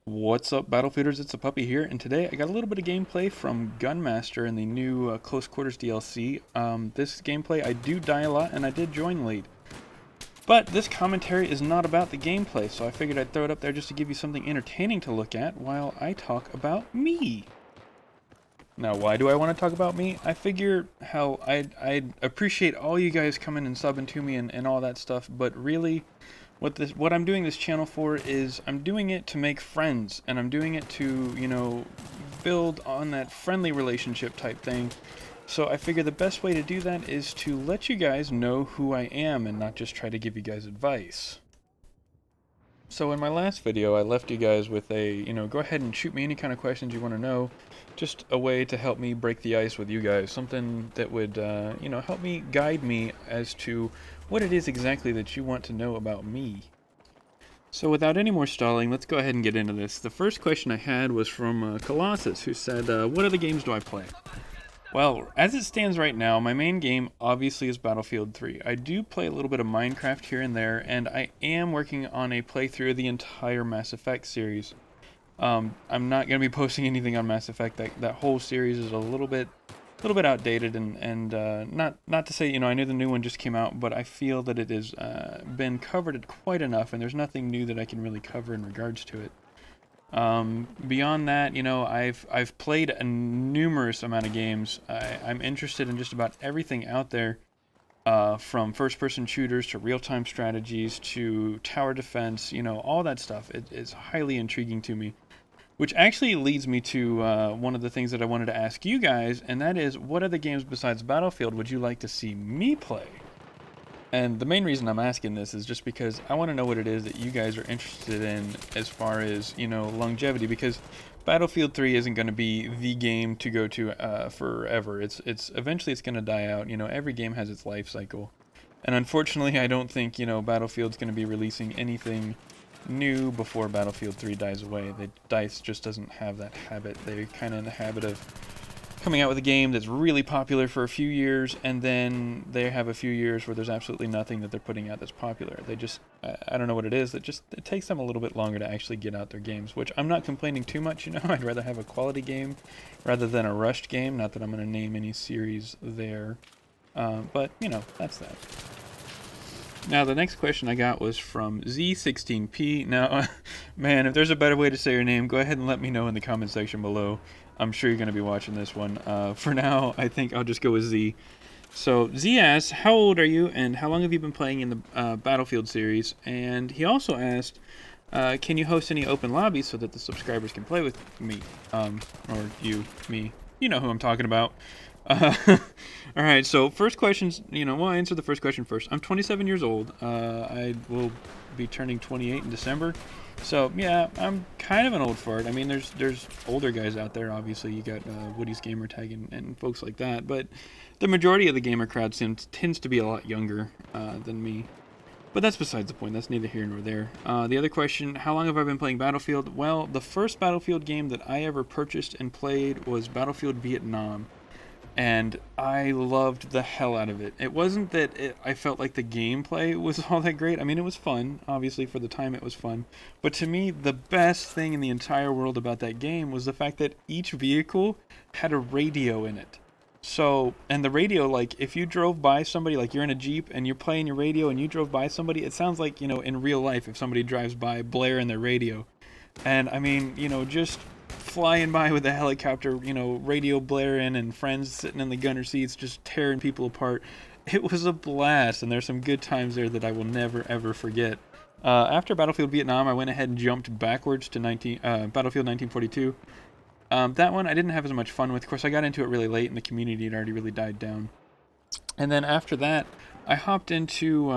What's up, Battlefielders? It's TehPuppy here, and today I got a little bit of gameplay from Gun Master in the new Close Quarters DLC. This gameplay, I do die a lot, and I did join late. But this commentary is not about the gameplay, so I figured I'd throw it up there just to give you something entertaining to look at while I talk about me. Now, why do I want to talk about me? I figure how I'd appreciate all you guys coming and subbing to me and all that stuff, but really, what I'm doing this channel for is I'm doing it to make friends, and I'm doing it to, build on that friendly relationship type thing. So I figure the best way to do that is to let you guys know who I am and not just try to give you guys advice. So in my last video, I left you guys with a, go ahead and shoot me any kind of questions you want to know. Just a way to help me break the ice with you guys. Something that would, help me guide me as to what it is exactly that you want to know about me. So without any more stalling, let's go ahead and get into this. The first question I had was from Colossus, who said, what other games do I play? Well, as it stands right now, my main game obviously is Battlefield 3. I do play a little bit of Minecraft here and there, and I am working on a playthrough of the entire Mass Effect series. I'm not going to be posting anything on Mass Effect. That whole series is a little bit outdated, and not to say, I know the new one just came out, but I feel that it has been covered quite enough, and there's nothing new that I can really cover in regards to it. Beyond that, I've played a numerous amount of games. I'm interested in just about everything out there, from first-person shooters to real-time strategies to tower defense, all that stuff. It is highly intriguing to me, which actually leads me to one of the things that I wanted to ask you guys, and that is, what other games besides Battlefield would you like to see me play? And the main reason I'm asking this is just because I want to know what it is that you guys are interested in as far as, longevity, because Battlefield 3 isn't going to be the game to go to forever. It's eventually it's going to die out. Every game has its life cycle. And unfortunately, I don't think, Battlefield's going to be releasing anything new before Battlefield 3 dies away. DICE just doesn't have that habit. They're kind of in the habit of coming out with a game that's really popular for a few years, and then they have a few years where there's absolutely nothing that they're putting out that's popular. They just, I don't know what it is, it takes them a little bit longer to actually get out their games, which I'm not complaining too much, I'd rather have a quality game rather than a rushed game. Not that I'm going to name any series there, but, that's that. Now, the next question I got was from Z16P. Now, man, if there's a better way to say your name, go ahead and let me know in the comment section below. I'm sure you're going to be watching this one. For now, I think I'll just go with Z. So, Z asks, how old are you, and how long have you been playing in the Battlefield series? And he also asked, can you host any open lobbies so that the subscribers can play with me? Or you, me. You know who I'm talking about. Alright, so first questions, we'll answer the first question first. I'm 27 years old. I will be turning 28 in December. So, yeah, I'm kind of an old fart. I mean, there's older guys out there, obviously. You got Woody's Gamertag and folks like that. But the majority of the gamer crowd tends to be a lot younger than me. But that's besides the point. That's neither here nor there. The other question, how long have I been playing Battlefield? Well, the first Battlefield game that I ever purchased and played was Battlefield Vietnam. And I loved the hell out of it. It wasn't that I felt like the gameplay was all that great. I mean, it was fun. Obviously, for the time, it was fun. But to me, the best thing in the entire world about that game was the fact that each vehicle had a radio in it. So, and the radio, like, if you drove by somebody, like you're in a Jeep and you're playing your radio and you drove by somebody, it sounds like, in real life, if somebody drives by blaring their radio. And, I mean, just flying by with a helicopter, radio blaring, and friends sitting in the gunner seats just tearing people apart. It was a blast, and there's some good times there that I will never, ever forget. After Battlefield Vietnam, I went ahead and jumped backwards to Battlefield 1942. That one I didn't have as much fun with. Of course, I got into it really late, and the community had already really died down. And then after that, I hopped into,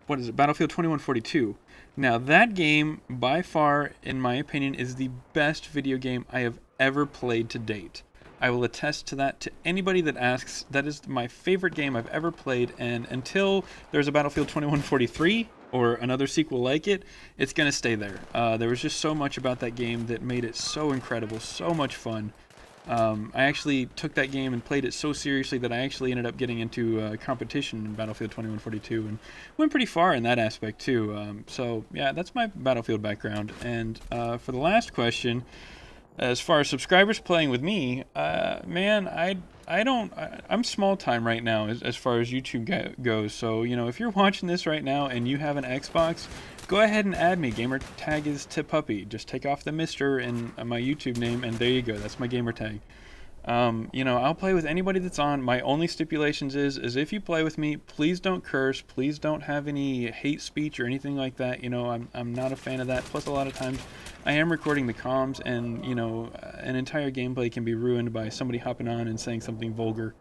Battlefield 2142. Now, that game, by far, in my opinion, is the best video game I have ever played to date. I will attest to that to anybody that asks. That is my favorite game I've ever played, and until there's a Battlefield 2143 or another sequel like it, it's going to stay there. There was just so much about that game that made it so incredible, so much fun. I actually took that game and played it so seriously that I actually ended up getting into competition in Battlefield 2142 and went pretty far in that aspect too. So yeah, that's my Battlefield background. And for the last question, as far as subscribers playing with me, man, I'm small time right now as far as YouTube goes. So, you know, if you're watching this right now and you have an Xbox, go ahead and add me. Gamer tag is TehPuppy. Just take off the Mister in my YouTube name, and there you go. That's my gamer tag. You know, I'll play with anybody that's on. My only stipulations is if you play with me, please don't curse. Please don't have any hate speech or anything like that. You know, I'm not a fan of that. Plus, a lot of times, I am recording the comms, and you know, an entire gameplay can be ruined by somebody hopping on and saying something vulgar.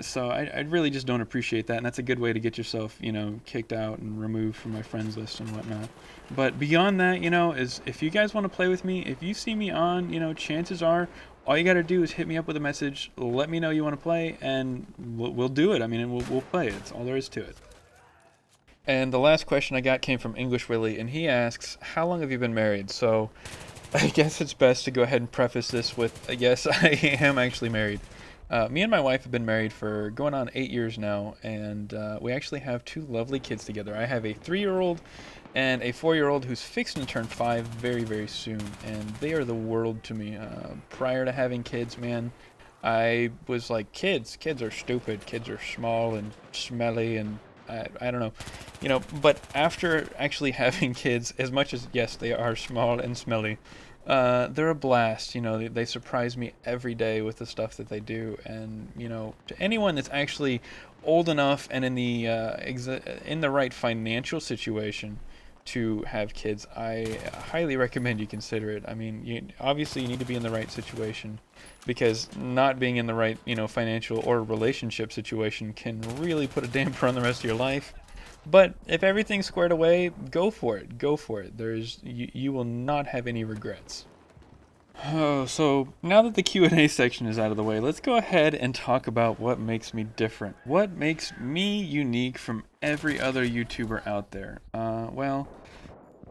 So I really just don't appreciate that, and that's a good way to get yourself, you know, kicked out and removed from my friends list and whatnot. But beyond that, you know, is if you guys want to play with me, if you see me on, you know, chances are all you got to do is hit me up with a message, let me know you want to play, and we'll do it. I mean, we'll play it. That's all there is to it. And the last question I got came from English Willie, and he asks, how long have you been married? So I guess it's best to go ahead and preface this with, yes, I am actually married. Me and my wife have been married for going on 8 years now, and we actually have 2 lovely kids together. I have a 3-year-old and a 4-year-old who's fixing to turn 5 very, very soon, and they are the world to me. Prior to having kids, man, I was like, kids are stupid, kids are small and smelly, and I don't know, you know, but after actually having kids, as much as, yes, they are small and smelly, they're a blast. You know, they surprise me every day with the stuff that they do. And you know, to anyone that's actually old enough and in the right financial situation to have kids, I highly recommend you consider it. I mean, obviously you need to be in the right situation, because not being in the right, you know, financial or relationship situation can really put a damper on the rest of your life. But if everything's squared away, go for it. Go for it. You will not have any regrets. Oh, so now that the Q&A section is out of the way, let's go ahead and talk about what makes me different. What makes me unique from every other YouTuber out there? Well,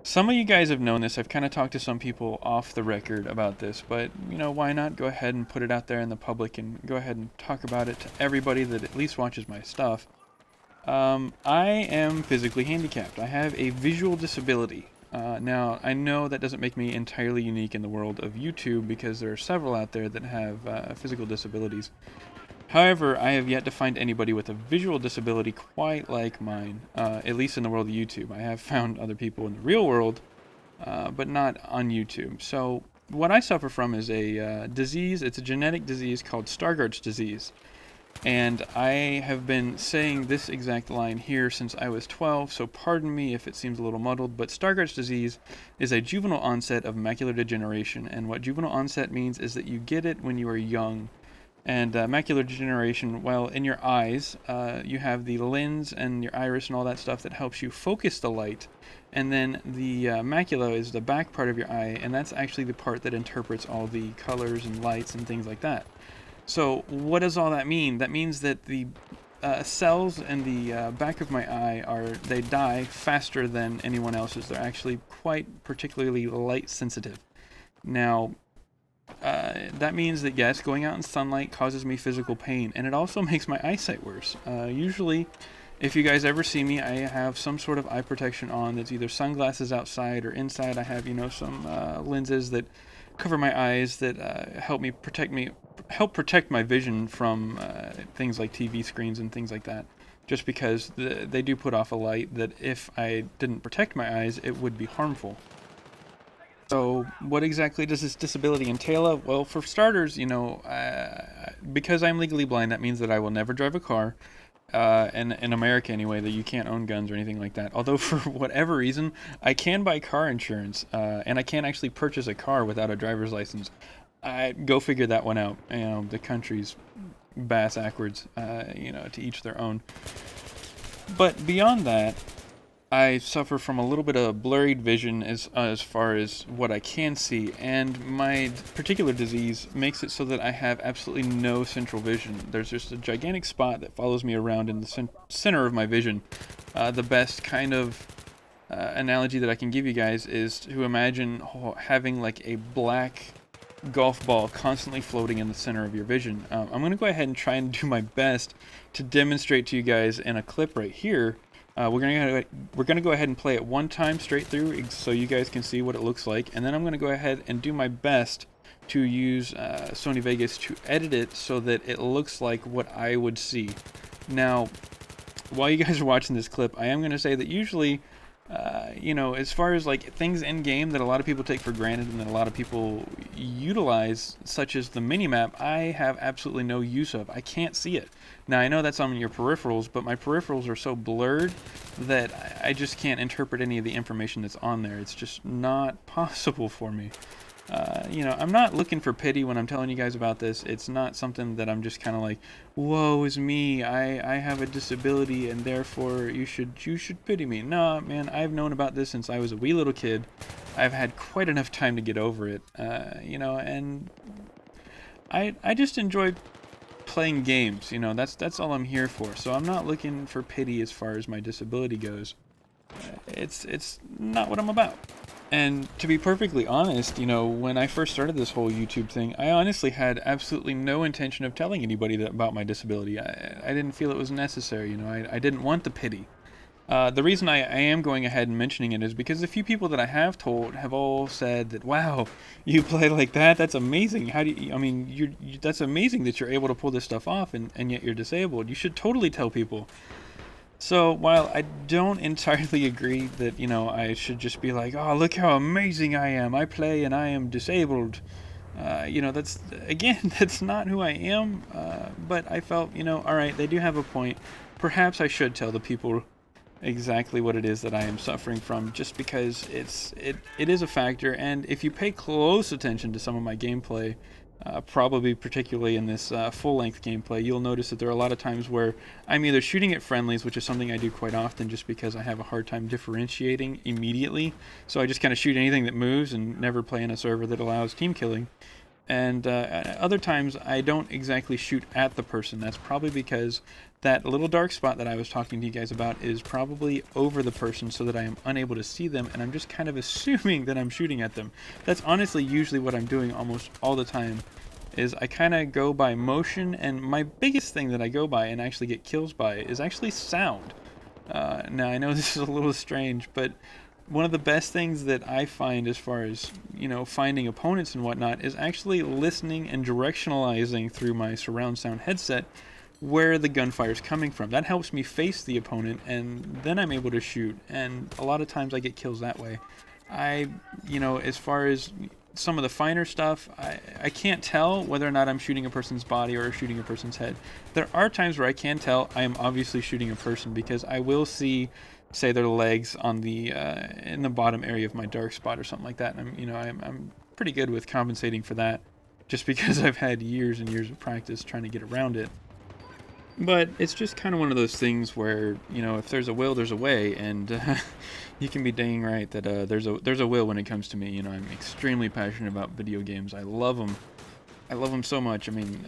some of you guys have known this. I've kind of talked to some people off the record about this, but you know, why not go ahead and put it out there in the public and go ahead and talk about it to everybody that at least watches my stuff. I am physically handicapped. I have a visual disability. Now, I know that doesn't make me entirely unique in the world of YouTube, because there are several out there that have physical disabilities. However, I have yet to find anybody with a visual disability quite like mine, at least in the world of YouTube. I have found other people in the real world, but not on YouTube. So, what I suffer from is a disease. It's a genetic disease called Stargardt's disease. And I have been saying this exact line here since I was 12, so pardon me if it seems a little muddled, but Stargardt's disease is a juvenile onset of macular degeneration, and what juvenile onset means is that you get it when you are young. And macular degeneration, well, in your eyes, you have the lens and your iris and all that stuff that helps you focus the light, and then the macula is the back part of your eye, and that's actually the part that interprets all the colors and lights and things like that. So what does all that mean? That means that the cells in the back of my eye they die faster than anyone else's. They're actually quite particularly light sensitive. Now, that means that yes, going out in sunlight causes me physical pain, and it also makes my eyesight worse. Usually, if you guys ever see me, I have some sort of eye protection on that's either sunglasses outside or inside. I have, you know, some lenses that cover my eyes that help protect my vision from things like TV screens and things like that, just because they do put off a light that if I didn't protect my eyes, it would be harmful. So what exactly does this disability entail? Well, for starters, you know, because I'm legally blind, that means that I will never drive a car. In America anyway, that you can't own guns or anything like that. Although for whatever reason, I can buy car insurance, and I can't actually purchase a car without a driver's license. Go figure that one out. You know, the country's bass backwards, you know, to each their own. But beyond that, I suffer from a little bit of blurred vision as far as what I can see, and my particular disease makes it so that I have absolutely no central vision. There's just a gigantic spot that follows me around in the center of my vision. The best kind of analogy that I can give you guys is to imagine having like a black golf ball constantly floating in the center of your vision. I'm going to go ahead and try and do my best to demonstrate to you guys in a clip right here. We're gonna go ahead and play it one time straight through so you guys can see what it looks like, and then I'm gonna go ahead and do my best to use Sony Vegas to edit it so that it looks like what I would see. Now, while you guys are watching this clip, I am gonna say that usually, you know, as far as like things in game that a lot of people take for granted and that a lot of people utilize, such as the minimap, I have absolutely no use of. I can't see it. Now, I know that's on your peripherals, but my peripherals are so blurred that I just can't interpret any of the information that's on there. It's just not possible for me. You know, I'm not looking for pity when I'm telling you guys about this. It's not something that I'm just kind of like, woe is me, I have a disability and therefore you should pity me. No, man, I've known about this since I was a wee little kid. I've had quite enough time to get over it, you know, and I just enjoy playing games, you know, that's all I'm here for. So I'm not looking for pity as far as my disability goes. It's not what I'm about. And to be perfectly honest, you know, when I first started this whole YouTube thing, I honestly had absolutely no intention of telling anybody about my disability. I didn't feel it was necessary, you know, I didn't want the pity. The reason I am going ahead and mentioning it is because the few people that I have told have all said that, wow, you play like that? That's amazing. How do you, I mean, that's amazing that you're able to pull this stuff off and yet you're disabled. You should totally tell people. So while I don't entirely agree that, you know, I should just be like, oh, look how amazing I am. I play and I am disabled. You know, that's not who I am. But I felt, you know, all right, they do have a point. Perhaps I should tell the people exactly what it is that I am suffering from, just because it is a factor. And if you pay close attention to some of my gameplay, probably particularly in this full-length gameplay, you'll notice that there are a lot of times where I'm either shooting at friendlies, which is something I do quite often just because I have a hard time differentiating immediately, so I just kind of shoot anything that moves and never play in a server that allows team killing. And other times I don't exactly shoot at the person. That's probably because that little dark spot that I was talking to you guys about is probably over the person so that I am unable to see them, and I'm just kind of assuming that I'm shooting at them. That's honestly usually what I'm doing almost all the time, is I kind of go by motion, and my biggest thing that I go by and actually get kills by is actually sound. Now I know this is a little strange, but one of the best things that I find as far as, you know, finding opponents and whatnot is actually listening and directionalizing through my surround sound headset where the gunfire is coming from. That helps me face the opponent, and then I'm able to shoot, and a lot of times I get kills that way. You know, as far as some of the finer stuff, I can't tell whether or not I'm shooting a person's body or shooting a person's head. There are times where I can tell I am obviously shooting a person, because I will see, say, their legs on the in the bottom area of my dark spot or something like that, and I'm pretty good with compensating for that, just because I've had years and years of practice trying to get around it. But it's just kind of one of those things where, you know, if there's a will, there's a way, and you can be dang right that there's a will when it comes to me. You know, I'm extremely passionate about video games. I love them. I love them so much. I mean,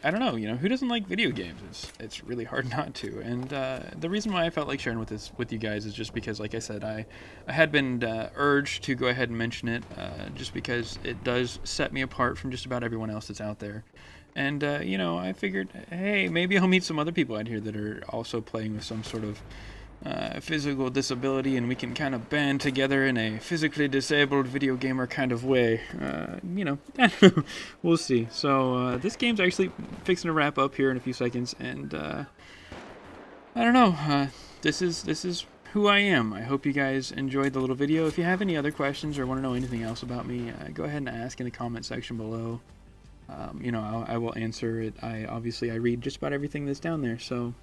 I don't know, you know, who doesn't like video games? It's really hard not to. And the reason why I felt like sharing with you guys is just because, like I said, I had been urged to go ahead and mention it, just because it does set me apart from just about everyone else that's out there. And, you know, I figured, hey, maybe I'll meet some other people out here that are also playing with some sort of physical disability, and we can kind of band together in a physically disabled video gamer kind of way. You know, we'll see. So this game's actually fixing to wrap up here in a few seconds, and I don't know. This is who I am. I hope you guys enjoyed the little video. If you have any other questions or want to know anything else about me, go ahead and ask in the comment section below. You know, I will answer it. I read just about everything that's down there. So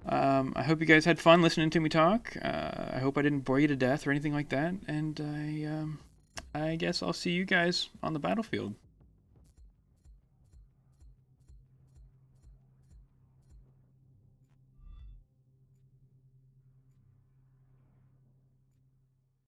I hope you guys had fun listening to me talk. I hope I didn't bore you to death or anything like that. And I guess I'll see you guys on the battlefield.